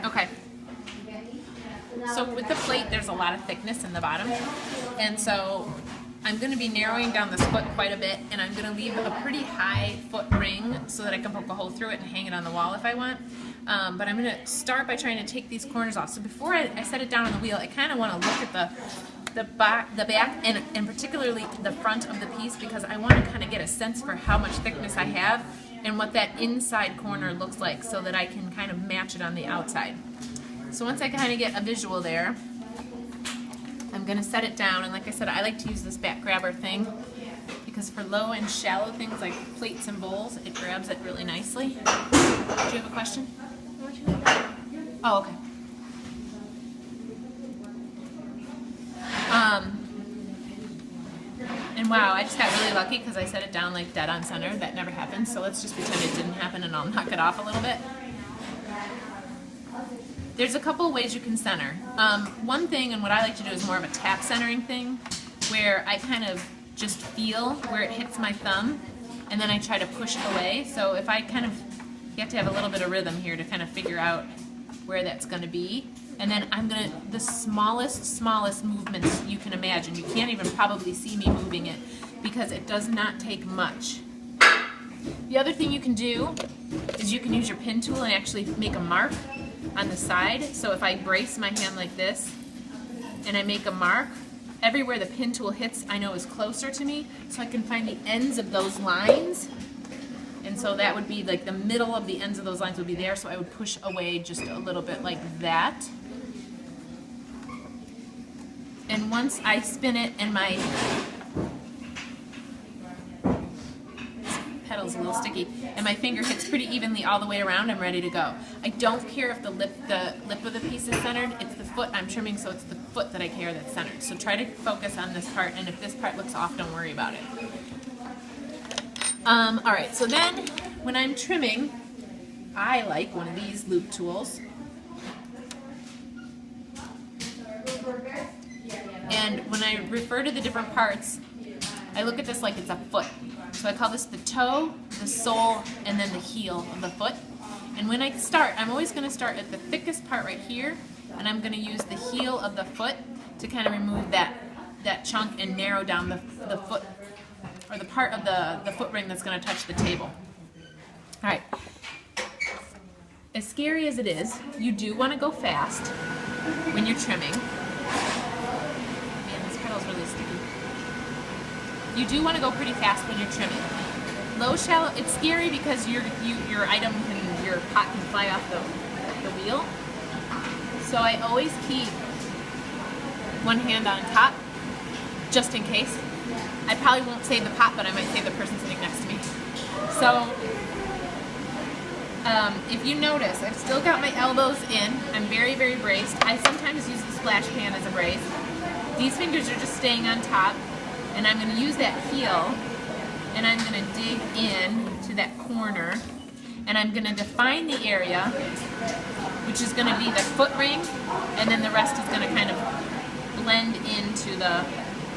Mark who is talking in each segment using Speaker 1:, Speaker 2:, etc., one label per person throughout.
Speaker 1: Okay. So with the plate, there's a lot of thickness in the bottom, and so I'm going to be narrowing down this foot quite a bit, and I'm going to leave a pretty high foot ring so that I can poke a hole through it and hang it on the wall if I want. But I'm going to start by trying to take these corners off. So before I set it down on the wheel, I kind of want to look at the back and particularly the front of the piece, because I want to kind of get a sense for how much thickness I have and what that inside corner looks like so that I can kind of match it on the outside. So once I kind of get a visual there, I'm going to set it down, and like I said, I like to use this back grabber thing because for low and shallow things like plates and bowls, it grabs it really nicely. Do you have a question? Oh, okay. And wow, I just got really lucky because I set it down like dead on center. That never happens, so let's just pretend it didn't happen and I'll knock it off a little bit. There's a couple ways you can center. One thing, and what I like to do, is more of a tap centering thing, where I kind of just feel where it hits my thumb, and then I try to push it away. So if I kind of, you have to have a little bit of rhythm here to kind of figure out where that's going to be. And then I'm going to, the smallest movements you can imagine. You can't even probably see me moving it because it does not take much. The other thing you can do is you can use your pin tool and actually make a mark on the side. So if I brace my hand like this and I make a mark, everywhere the pin tool hits I know is closer to me, so I can find the ends of those lines. And so that would be like the middle of the ends of those lines would be there, so I would push away just a little bit like that. And once I spin it and my pedal's a little sticky, and my finger hits pretty evenly all the way around, I'm ready to go. I don't care if the lip of the piece is centered. It's the foot I'm trimming, so it's the foot that I care that's centered. So try to focus on this part, and if this part looks off, don't worry about it. Alright, so then when I'm trimming, I like one of these loop tools. And when I refer to the different parts, I look at this like it's a foot. So I call this the toe, the sole, and then the heel of the foot. And when I start, I'm always going to start at the thickest part right here, and I'm going to use the heel of the foot to kind of remove that chunk and narrow down the foot, or the part of the foot ring that's going to touch the table. Alright. As scary as it is, you do want to go fast when you're trimming. Man, this pedal's really sticky. You do want to go pretty fast when you're trimming. Low, shallow, it's scary because your pot can fly off the wheel. So I always keep one hand on top, just in case. I probably won't save the pot, but I might save the person sitting next to me. So, if you notice, I've still got my elbows in. I'm very, very braced. I sometimes use the splash pan as a brace. These fingers are just staying on top, and I'm going to use that heel, and I'm going to dig in to that corner, and I'm going to define the area, which is going to be the foot ring, and then the rest is going to kind of blend into the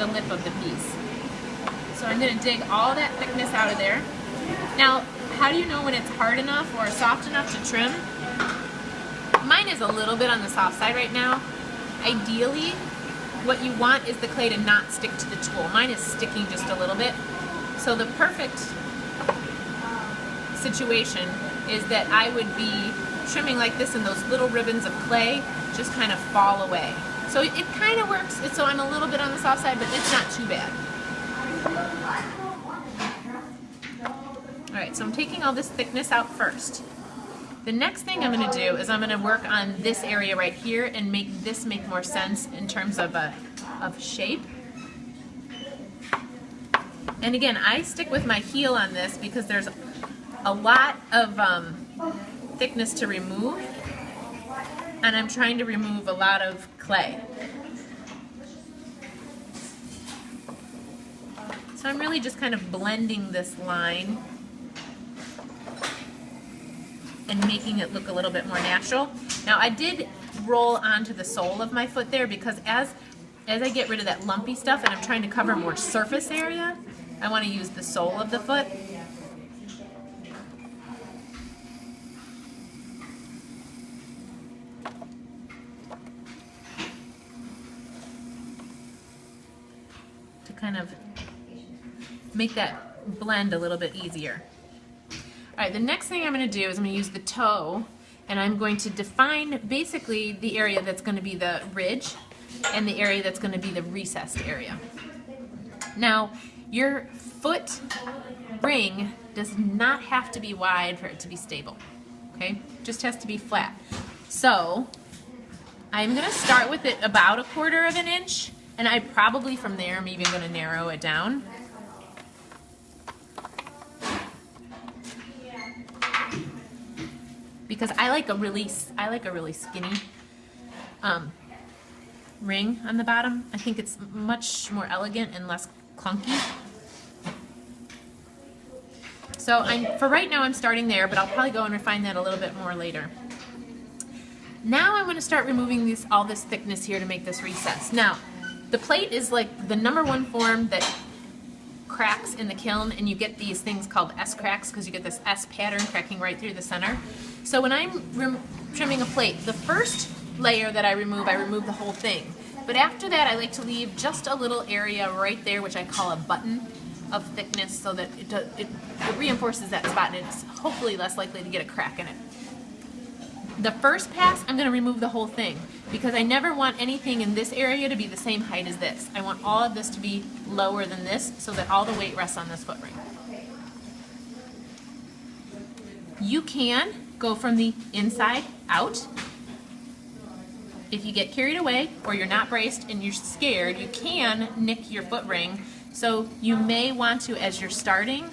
Speaker 1: lip of the piece. So I'm going to dig all that thickness out of there. Now, how do you know when it's hard enough or soft enough to trim? Mine is a little bit on the soft side right now. Ideally, what you want is the clay to not stick to the tool. Mine is sticking just a little bit. So the perfect situation is that I would be trimming like this, and those little ribbons of clay just kind of fall away. So it kind of works. So I'm a little bit on the soft side, but it's not too bad. Alright, so I'm taking all this thickness out first. The next thing I'm going to do is I'm going to work on this area right here and make this make more sense in terms of shape. And again, I stick with my heel on this because there's a lot of thickness to remove, and I'm trying to remove a lot of clay. So I'm really just kind of blending this line and making it look a little bit more natural. Now I did roll onto the sole of my foot there because as I get rid of that lumpy stuff and I'm trying to cover more surface area, I want to use the sole of the foot. to kind of make that blend a little bit easier. All right, the next thing I'm going to do is I'm going to use the toe, and I'm going to define basically the area that's going to be the ridge and the area that's going to be the recessed area. Now, your foot ring does not have to be wide for it to be stable, okay? Just has to be flat. So I'm going to start with it about 1/4 of an inch, and I probably from there I'm even going to narrow it down. Because I like a really skinny ring on the bottom. I think it's much more elegant and less clunky. So for right now I'm starting there, but I'll probably go and refine that a little bit more later. Now I'm going to start removing all this thickness here to make this recess. Now, the plate is like the #1 form that cracks in the kiln, and you get these things called S-cracks because you get this S pattern cracking right through the center. So when I'm trimming a plate, the first layer that I remove the whole thing. But after that, I like to leave just a little area right there, which I call a button of thickness, so that it reinforces that spot, and it's hopefully less likely to get a crack in it. The first pass, I'm going to remove the whole thing because I never want anything in this area to be the same height as this. I want all of this to be lower than this so that all the weight rests on this foot ring. You can go from the inside out. If you get carried away or you're not braced and you're scared, you can nick your foot ring. So you may want to, as you're starting,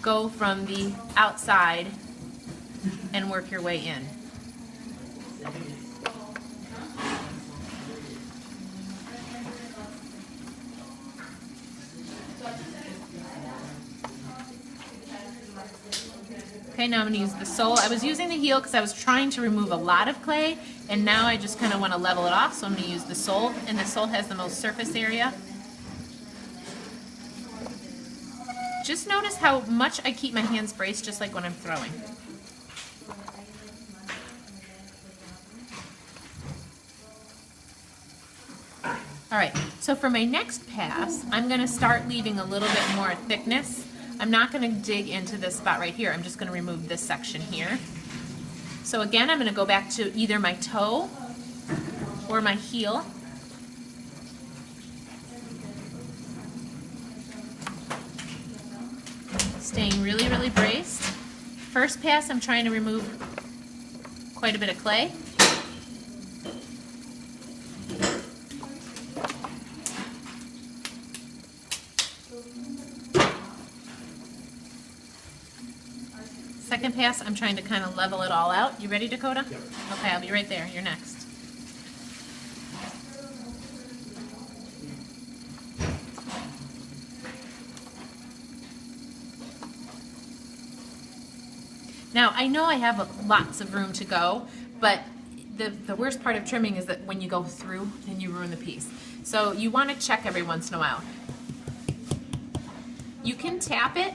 Speaker 1: go from the outside and work your way in. Okay, now I'm going to use the sole. I was using the heel because I was trying to remove a lot of clay, and now I just kind of want to level it off, so I'm going to use the sole, and the sole has the most surface area. Just notice how much I keep my hands braced, just like when I'm throwing. All right, so for my next pass, I'm going to start leaving a little bit more thickness. I'm not going to dig into this spot right here. I'm just going to remove this section here. So again, I'm going to go back to either my toe or my heel. Staying really, really braced. First pass, I'm trying to remove quite a bit of clay. Second pass, I'm trying to kind of level it all out. You ready, Dakota?
Speaker 2: Yep.
Speaker 1: Okay, I'll be right there. You're next. Now, I know I have lots of room to go, but the worst part of trimming is that when you go through, then you ruin the piece. So you want to check every once in a while. You can tap it,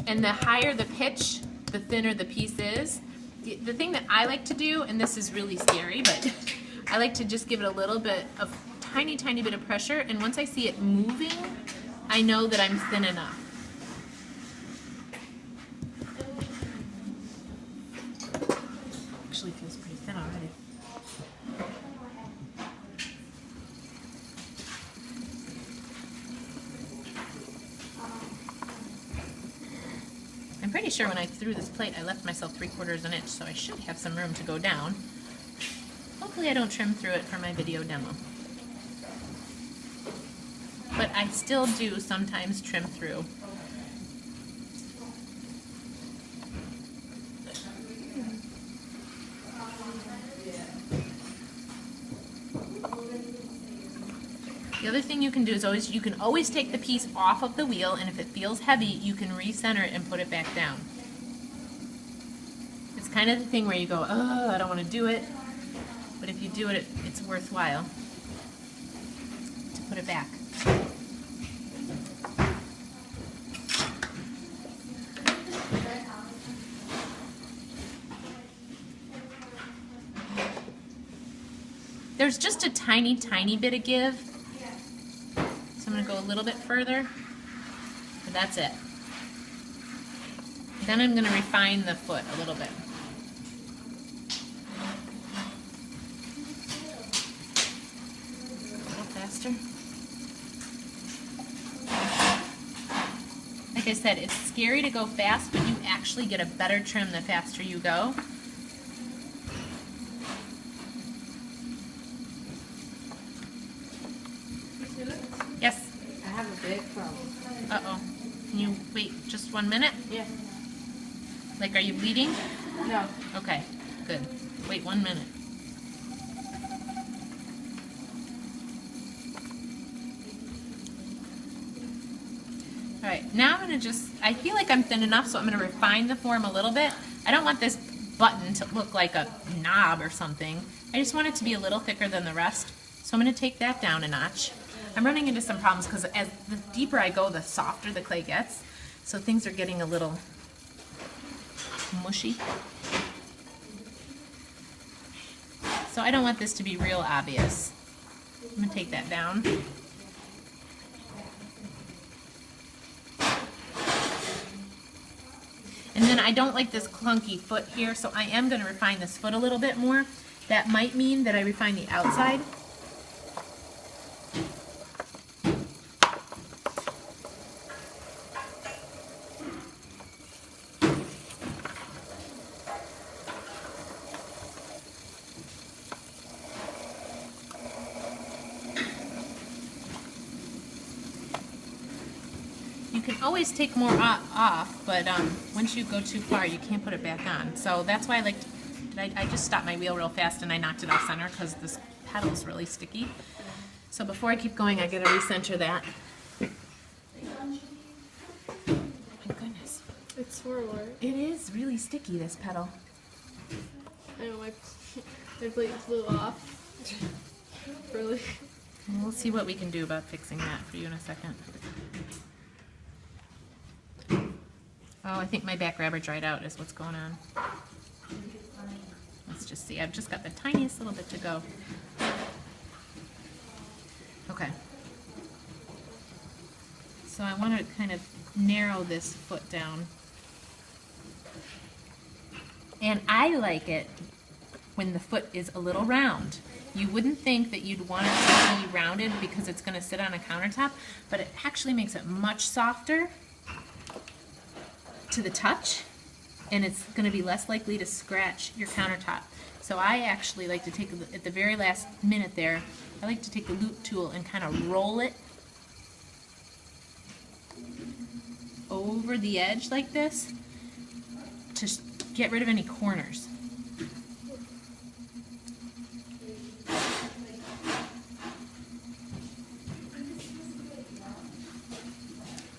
Speaker 1: and the higher the pitch, the thinner the piece is. The thing that I like to do, and this is really scary, but I like to just give it a little bit of tiny, tiny bit of pressure, and once I see it moving, I know that I'm thin enough. Actually feels pretty thin already. I'm pretty sure when I threw this plate, I left myself 3/4 an inch, so I should have some room to go down. Hopefully I don't trim through it for my video demo. But I still do sometimes trim through. The other thing you can do is you can always take the piece off of the wheel, and if it feels heavy, you can recenter it and put it back down. It's kind of the thing where you go, oh, I don't want to do it, but if you do it, it's worthwhile to put it back. There's just a tiny, tiny bit of give. So I'm going to go a little bit further, but that's it. Then I'm going to refine the foot a little bit. A little faster. Like I said, it's scary to go fast, but you actually get a better trim the faster you go. Yes?
Speaker 2: I have a big problem.
Speaker 1: Uh-oh. Can you wait just 1 minute?
Speaker 2: Yeah.
Speaker 1: Like, are you bleeding?
Speaker 2: No.
Speaker 1: Okay, good. Wait 1 minute. Alright, now I'm going to just, I feel like I'm thin enough, so I'm going to refine the form a little bit. I don't want this button to look like a knob or something. I just want it to be a little thicker than the rest. So I'm going to take that down a notch. I'm running into some problems because as the deeper I go, the softer the clay gets. So things are getting a little mushy. So I don't want this to be real obvious. I'm going to take that down. And then I don't like this clunky foot here, so I am going to refine this foot a little bit more. That might mean that I refine the outside. You can always take more off, but once you go too far, you can't put it back on. So that's why I like, I just stopped my wheel real fast and I knocked it off center because this pedal is really sticky. So before I keep going, I gotta recenter that. My goodness.
Speaker 2: It's horrible.
Speaker 1: It is really sticky, this pedal.
Speaker 2: I know, my plate flew off. Really?
Speaker 1: We'll see what we can do about fixing that for you in a second. Oh, I think my back rubber dried out is what's going on. Let's just see. I've just got the tiniest little bit to go. Okay. So I want to kind of narrow this foot down. And I like it when the foot is a little round. You wouldn't think that you'd want it to be rounded because it's going to sit on a countertop, but it actually makes it much softer to the touch, and it's going to be less likely to scratch your countertop. So I actually like to take, at the very last minute there, I like to take the loop tool and kind of roll it over the edge like this to get rid of any corners.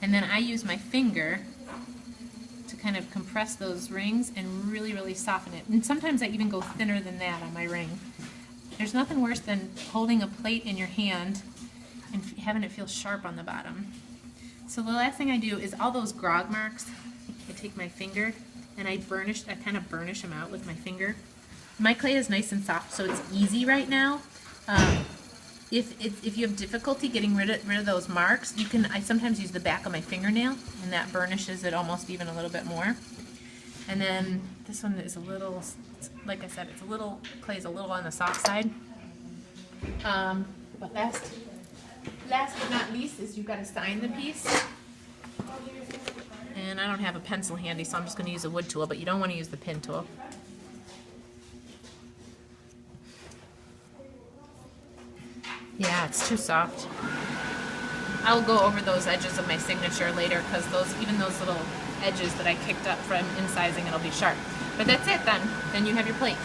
Speaker 1: And then I use my finger to kind of compress those rings and really, really soften it. And sometimes I even go thinner than that on my ring. There's nothing worse than holding a plate in your hand and having it feel sharp on the bottom. So the last thing I do is all those grog marks, I take my finger and I kind of burnish them out with my finger. My clay is nice and soft, so it's easy right now. If you have difficulty getting rid of those marks, I sometimes use the back of my fingernail, and that burnishes it almost even a little bit more. And then this one is a little, like I said, clay's a little on the soft side. But last but not least is you've got to sign the piece. And I don't have a pencil handy, so I'm just going to use a wood tool, but you don't want to use the pin tool. Yeah, it's too soft. I'll go over those edges of my signature later because even those little edges that I kicked up from incising, it'll be sharp. But that's it then. Then you have your plate.